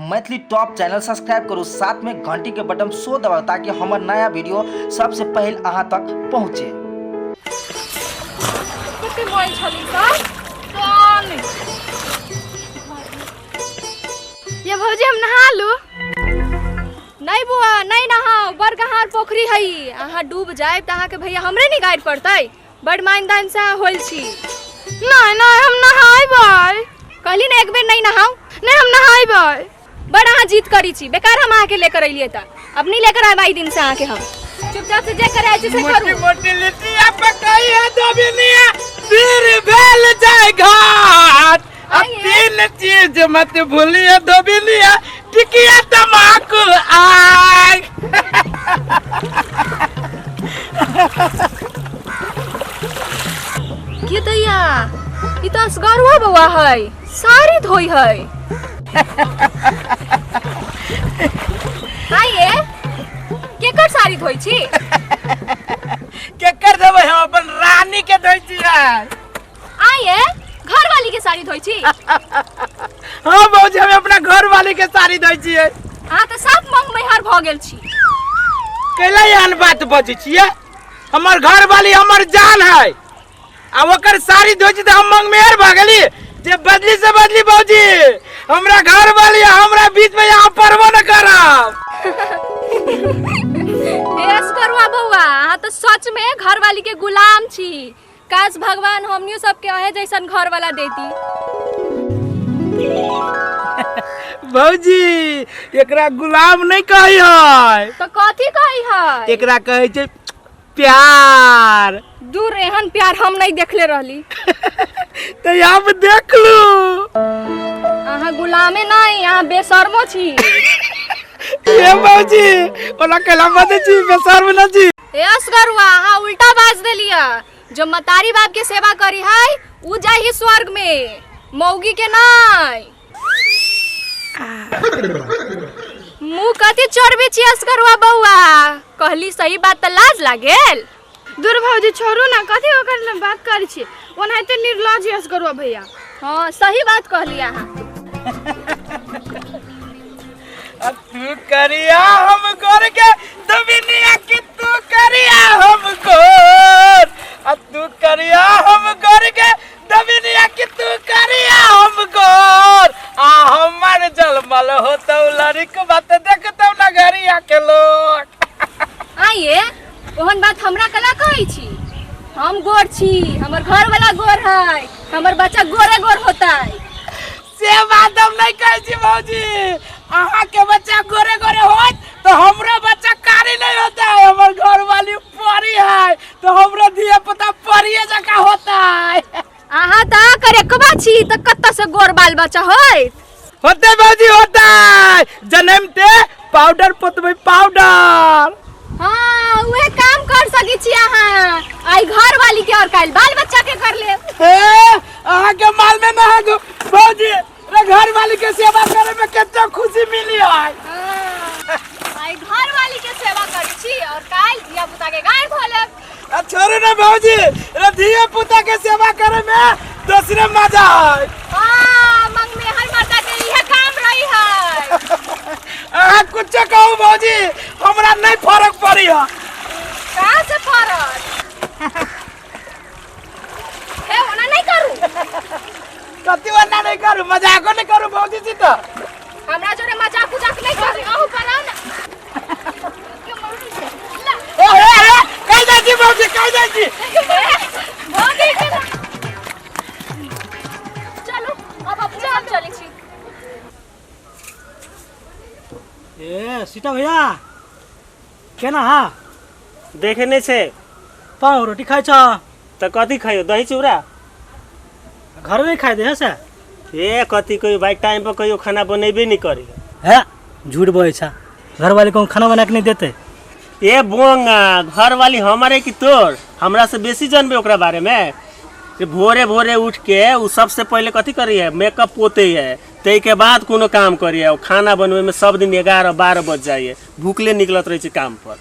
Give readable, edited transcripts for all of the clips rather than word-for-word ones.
Maithili top channel subscribe करू, साथ में घंटी के बटन सो दबाओ ताकि हमार नया वीडियो सबसे पहले अहाँ तक पहुँचे। ये भौजी हम नहा लू? नहीं बुआ नहीं नहाओ, बरगहार पोखरी है, अहाँ डूब जाए तो अहाँ के भैया हमरे नहीं गाइड पड़ते। बड़ मानदान से होल छी। नहीं नहीं हम नहाइबै। कहली ना एक बेर नहीं नहाओ। नहीं हम नहाइबै। बड़ अहाँ जीत करी छी, बेकार हम आके लेकर अइलिए त अब नहीं लेकर आए 22 दिन से आके हम चुपचाप से जे करे से करू। मोटी मोटी लिट्टियां पकाई है दोबिनिया, फिर भेल जाए घाट। अब तीन चीज मत भूलिए दोबिनिया, टिकिया तमाकू आग। के दैया ई तो असगरवा बउआ है, सारी धोई है। आइए केकर सारी धोई छी? केकर देबै हम अपन रानी के धोई छी। आइए घर वाली के साड़ी धोई छी। हां भौजी हम अपना घर वाली के साड़ी धोई छी। हां त साफ मंग मेहर भ गेल छी। कैला यान बात बजै छियै? हमर घर वाली हमर जान है, आ ओकर साड़ी धोई छी त हम मंग मेहर भ गेली। जे बदली से बदली भौजी, हमरा घर वाली हमरा बीच में यहाँ परवो न करब। एस करवा बउआ, हां त सच में घर वाली के गुलाम छी। काश भगवान हमनियो सबके अहे जैसन घर वाला देती। भौजी एकरा गुलाम नहीं कही है, तो कथी कही है? एकरा कहे छै प्यार। दूर एहन प्यार हम नहीं देखले रहली। तो आप देख लू। अहाँ गुलामे नहीं, यहाँ बेशर्मो छी। ये भौजी ओला केला बजे छी, बेशर्म न छी। ए असगरुआ अहाँ उल्टा बाज देलिया। जो मतारी बाप के सेवा करी है उ जाही स्वर्ग में, मौगी के नहीं। मुँह कथी चोरबे छी असगरुआ बउआ? कहली सही बात त लाज लागेल। दूर भौजी छोड़ू ना, कथी ओकर बात करै छी? ओनाहिते निर्लज असगरुआ भैया। हाँ सही बात कहली अहाँ। तू करिया हम गोर के दोबिनिया की, तू करिया हम गोर। तू करिया हम गोर के दोबिनिया की, तू करिया हम गोर। हमर जलमल होतौ लड़िक बात देखतौ नगरिया के लोग। आइए ओहन बात हमरा कला कहै छी? हम गोर छी, हमर घर वाला गोर है, हमर बच्चा गोरे गोर होता है। से बात हम नहीं कहै छी भौजी। अहाँ के बच्चा गोरे गोरे होत तो हमरो बच्चा कारी नहीं होता है। हमर घर वाली परी है तो हमरो दिया पता परिये जका होता है। अहाँ ता करे कबा छी त कत्ता से गोर बाल बच्चा होय? होते भौजी होता है, जन्मते पाउडर पोतबै पाउडर। हाँ उहे काम कर सकी छी अहाँ। आई घर वाली के और काल बाल बच्चा के कर ले। अहाँ के माल में ना हो भौजी, रे घर वाली के सेवा करे में कितना खुशी मिली है। आई घर वाली के सेवा करी छी और काल दिया पुता के गाय खोले। छोड़ू ना भौजी, रे दिया पुता के सेवा करे में दूसरे मजा है। हां मंग में हर माता के यह काम रही है। कुछ कहू भौजी, हमरा नहीं फर्क पड़ी है। कहाँ से फर्क है? ओना नहीं करू। कति वना नहीं करू, मजाको नहीं करू भौजी जी। तो हमरा जोरे मजाक उजाक नहीं करी। अहू कराओ ना। कह दे जी भौजी, कह दे जी। भौजी के ना। चलो अब अपने हम चली छी। ए सीता भैया केना हा देखे नहीं छे? पाव रोटी खाइ छ तो कथी खाइयो? दही चूड़ा घर में खाइ दे से? ए कथी कोई भाई टाइम पर कहियो खाना बनेबे नहीं करी है? झूठ बोले छ, घर वाले को खाना बना के नहीं देते? ए बोंगा घर वाली हमारे की तोर, हमरा से बेसी जानबे ओकरा बारे में। भोरे भोरे उठ के उ सबसे पहले कथी करी है? मेकअप पोते है, ते के बाद कोनो काम करी है। खाना बनवे में सब दिन 11-12 बज जाइए, भूखले निकलत रही काम पर।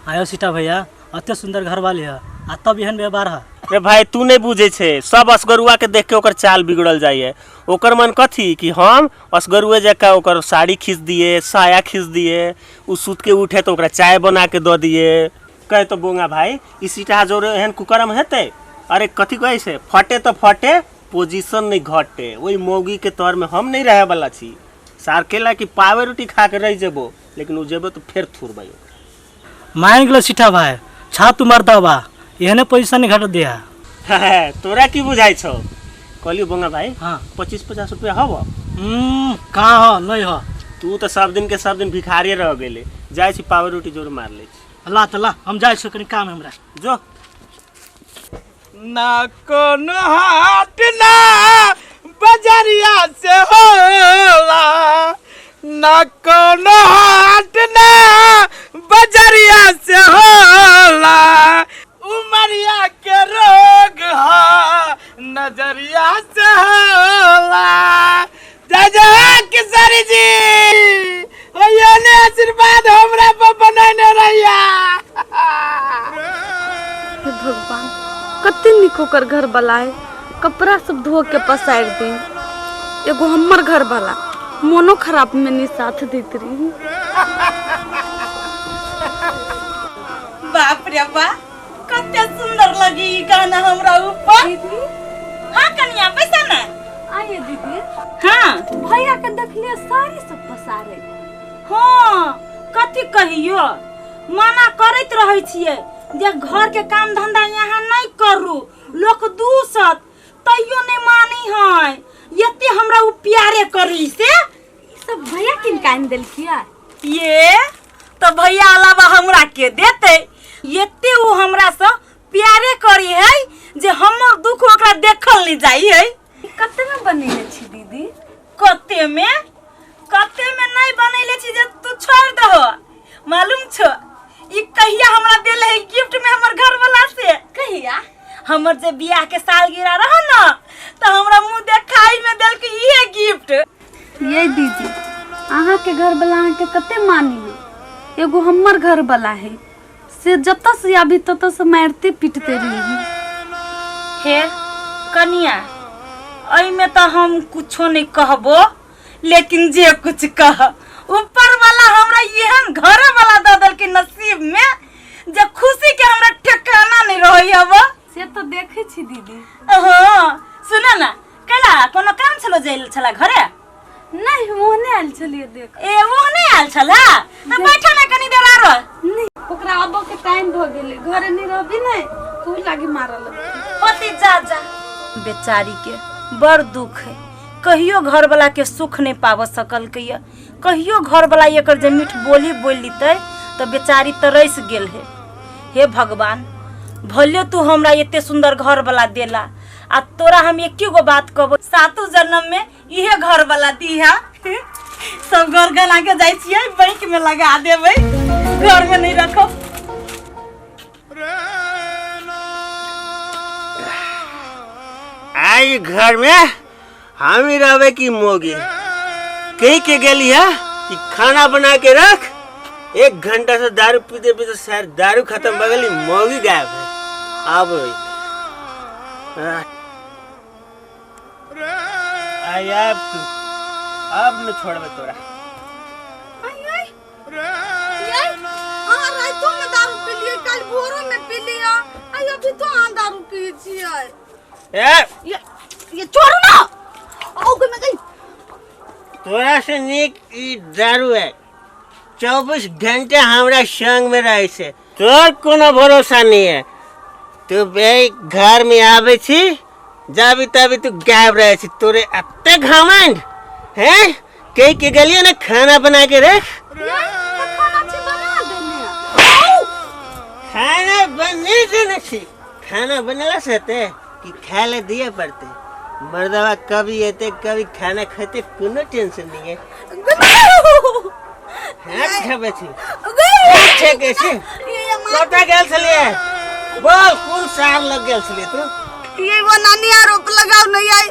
आयो सीता भैया, अत्य सुंदर घर वाली है, आ तब एहन व्यवहार है। रे भाई तू नहीं बुझे छे, सब असगरुआ के देख के ओकर चाल बिगड़ल जाइए। ओकर मन कथी कि हम असगरुए जका ओकर साड़ी खींच दिए, साया खींच दिए, उ सुत के उठे तो ओकरा चाय बना के दे दिए। कहे तो बोंगा भाई इसी टा जो एहन कुकरम हेते। अरे कथी कहे से फटे तो फटे, पोजीशन नहीं घटे। वही मौगी के तौर में हम नहीं रहे वाला छी। सार केला कि पावे रोटी खा के रह जेबो, लेकिन उ जेबो तो फिर थुरबै। मान गेलो सीठा भाई, छा तू मरता बा एहने पोजीशन नहीं घट दिया। तोरा की बुझाई छो? कहलियो बोंगा भाई हाँ 25-50 रुपया हव। कहाँ हो नहीं हो? तू तो सब दिन के सब दिन भिखारी रह गेले। जाय छी पावर रोटी जोर मार ले छी। ला तो ला, हम जाए छी, कनी काम है हमरा। जो ना कोनो हाट ना बजरिया से होला, ना कोनो हाट ना बजरिया से होला। उमरिया के रोग हा नजरिया से होला। जय जय किशोरी जी, ये ने आशीर्वाद हमरा पर बनाने रहिया। हे भगवान, कते निक होकर घर बलाए, कपड़ा सब धो के पसार दे। एगो हमर घर वाला मोनो खराब में नहीं साथ देत रही। बाप रे बा, कते सुंदर लगी ई गाना हमरा ऊपर। हाँ कन्या पैसा ना आइए दीदी। हाँ भैया के देखलिए साड़ी सब पसारे। हाँ कथी कहियो, मना करैत रहै छियै जे घर के काम धंधा यहाँ नहीं करू, लोक दूसत तैयो नहीं मानी है। यते हमरा उ प्यारे करी से सब भैया किन कान देलखिया। ये तो भैया अलावा हमरा के देते। यते उ हमरा से प्यारे करी है जे हमर दुख ओकरा देखल नहीं जाई है। कते में बनेले छी दीदी? कते में नहीं बनैले छी जे तू छोड़ दहो। मालूम छ ई कहिया हमरा देले है गिफ्ट में हमर घर वाला से? कहिया हमर जे बियाह के सालगिरह रहा ना, तो हमरा मुंह देखाई में देल के ये गिफ्ट। ये दीदी, आहा के घर वाला के कते मानी है। एगो हमर घर वाला है से जत से अभी तत से मारते पीटते रही। हे कनिया, आई में तो हम कुछो नहीं कहबो, लेकिन जे कुछ कह ऊपर वाला हमरा एहन घर वाला दे दल के नसीब में जे खुशी के हमरा ठिकाना नहीं रही अब। से तो देखे छी दीदी। हां सुना ना, कला कोनो काम छलो जेल छला घरे? नहीं मोहने आल चलिए देख। ए वो नहीं आल छला त बैठा ना कनी देर आरो। नहीं ओकरा अबो के टाइम भ गेले, घरे नहीं रहबी नहीं तू लागी मारल। होती जा जा। बेचारी के बड़ दुख है, कहियो घर वाला के सुख नहीं पाव सकल के। कहियो घर वाला एकर जे मीठ बोली बोल लीते तो बेचारी तरस गेल है। हे भगवान, भले तू हमरा एते सुंदर घर वाला देला, आ तोरा हम एक गो बात कहबो, सातों जन्म में इहे घर वाला दिहा। सब घर गना के जाई छियै, बैंक में लगा देबै, घर में नहीं रखो। आई घर में हम ही रहबे की मोगी कहीं के गेली है कि खाना बना के रख। 1 घंटा से दारू पीते पीते शायद दारू खत्म हो गई, मोगी गायब है। अब अब न छोड़बे तोरा। रातों में दारू पी लिए, कल भोरों में पी लिया, अभी तो दारू पी छियै। ये छोड़ो ना। आओगे मैं गई। तोरा से नीक ई दारू है। 24 घंटे हमरा संग में रहे से तोर कोनो भरोसा नहीं है। तू बे घर में आवे छी, जाबी तभी तू गायब रहे छी। तोरे अत्ते घमंड है कहीं के गलिए ना खाना बना के रख। खाना बने देने छी, खाना बनेला से कि खाए ले दिए पड़ते। मर्दवा कभी आते कभी खाना खाते, कोनो टेंशन नहीं है। अच्छा कैसे कोटा गेल छलिए? बोल कौन सार लग गेल छलिए तू? ये वो नानी आरोप लगाव नहीं आई,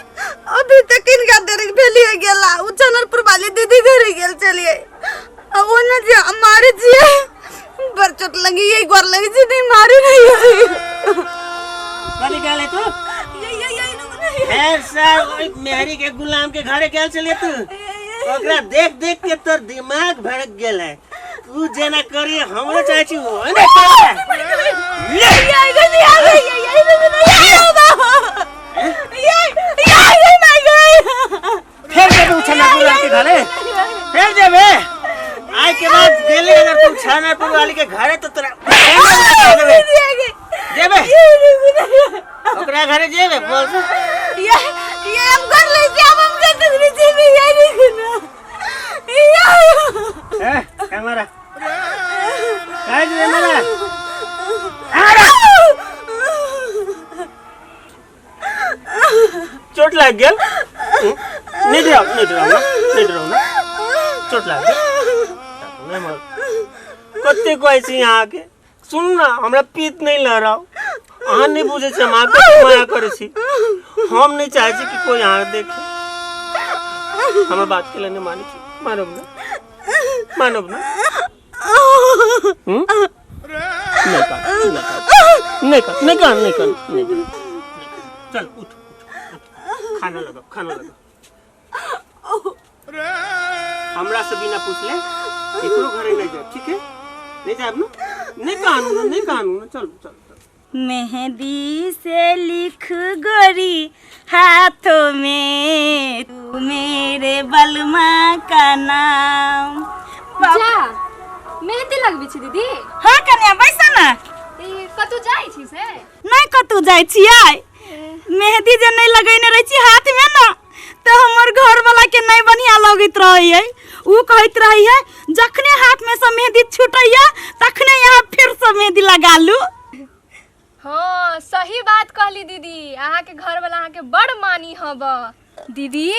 अभी तक इनका देर भेली है गेला। उ चनलपुर वाली दीदी घर गेल चलिए, अब वो ना जे हमारे जी पर चोट लगी, यही गोर लगी जी नहीं मारी नहीं। कथी कहले तू खैर सर ओई मेहरी के गुलाम के घरे गेल चले तू ओकरा देख देख के तोर दिमाग भड़क गेल है तू जेना करी हमरो चाहे छी हो ने फिर जब तू छनापुर के घरे फिर जेबे आज के बाद गेले अगर तू छनापुर वाली के घरे तो तोरा जेबे ओकरा घरे जेबे बोल ये हम कर ले से हम से तगड़ी जेबे यार ए कैमरा काय जे मेरा चोट लग गेल नहीं डराओ ना चोट लग गेल नहीं मर कते कोई छी यहाँ के सुन ना हमरा पीत नहीं ल रहा अहाँ नहीं बुझे छे मां के माया करे छी हम नहीं चाहे छी कि कोई यहाँ देखे हमरा बात के लिए नहीं माने छी मानब ना नहीं कर चल उठ खाना लगा हमरा से बिना पूछले एकरो घरे नहीं जाओ ठीक है नहीं जाब ना नहीं कानून चल मेहंदी से लिख गोरी हाथों में तू मेरे बलमा का नाम जा मेहंदी लगबी छी दीदी हाँ कन्या बैसा ना कतौ जाइ छी से नहीं कतौ जाइ छियै मेहंदी जे नहीं लगैने रही छी हाथ में ना तो हमर घर वाला के नहीं बढ़िया लगत रही उ कहत रही है जखने हाथ में से मेहंदी छूटैया तखने यहाँ फिर से मेहंदी लगा लू हाँ सही बात कहली दीदी अहाँ के घर वाला अहाँ के बड़ मानी हब दीदी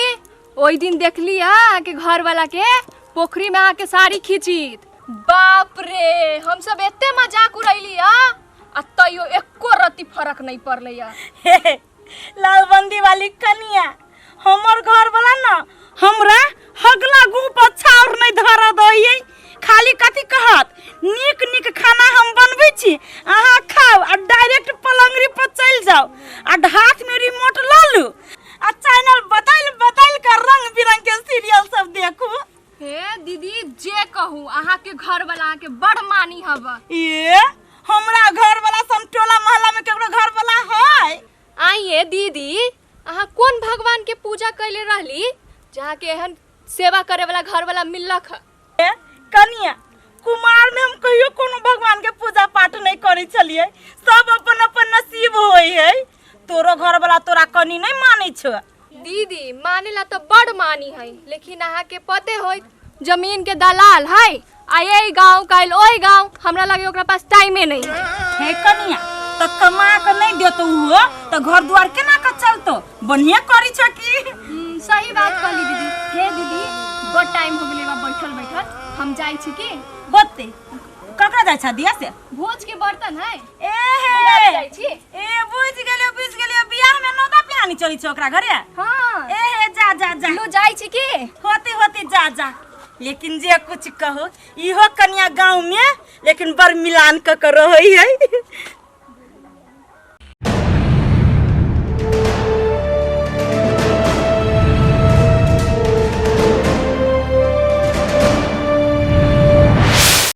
ओई दिन देखली अहाँ के घर वाला के पोखरी में अहाँ के साड़ी खींचित बाप रे हम सब एते मजाक उड़ैली आ तैयो एको रत्ती फर्क नहीं पड़लै लालबंदी वाली कनिया हमर घर वाला ना हमरा हगला गुह पर छाउर नहीं धरा दइए खाली कथी कहत नीक खाना हम बनबै छी अहाँ खाओ आ डायरेक्ट पलंगरी पर चल जाओ आ हाथ में रिमोट ल लू आ चैनल बदल कर रंग बिरंग के सीरियल सब देखू हे दीदी जे कहू अहाँ के घर वाला अहाँ के बड़ मानी हब ये हमरा घर वाला सम टोला मोहल्ला में केकरो घर वाला है आइए दीदी अहाँ कौन भगवान के पूजा कैले रहली जहाँ के एहन सेवा करे वाला घर वाला मिललक है कनिया कुमार में हम कहियो कोनो भगवान के पूजा पाठ नहीं करे छलिए सब अपन अपन नसीब होई है तोरो घर वाला तोरा कनी नहीं माने छ दीदी मानेला तो बड़ मानी है लेकिन अहाँ के पते होय जमीन के दलाल है आये गांव काल ओई गांव हमरा लगे ओकरा पास टाइमे नहीं है कनिया तो कमा के नहीं देतो हो तो घर द्वार केना के चलतो बढ़िया करी छ की सही बात कहली दीदी हे दीदी बड़ टाइम हो गेलै बा बैठल हम जाई छी की बत्ते ककरा जाय छ दिया से भोज के बर्तन है ए जाई छी ए बुझ गेलियो बियाह में नोदा पिहानी चली छ ओकरा घरे हां ए जा लो जाई छी की होती जा लेकिन जे कुछ कहो इहो कन्या गांव में लेकिन बर मिलान क रही है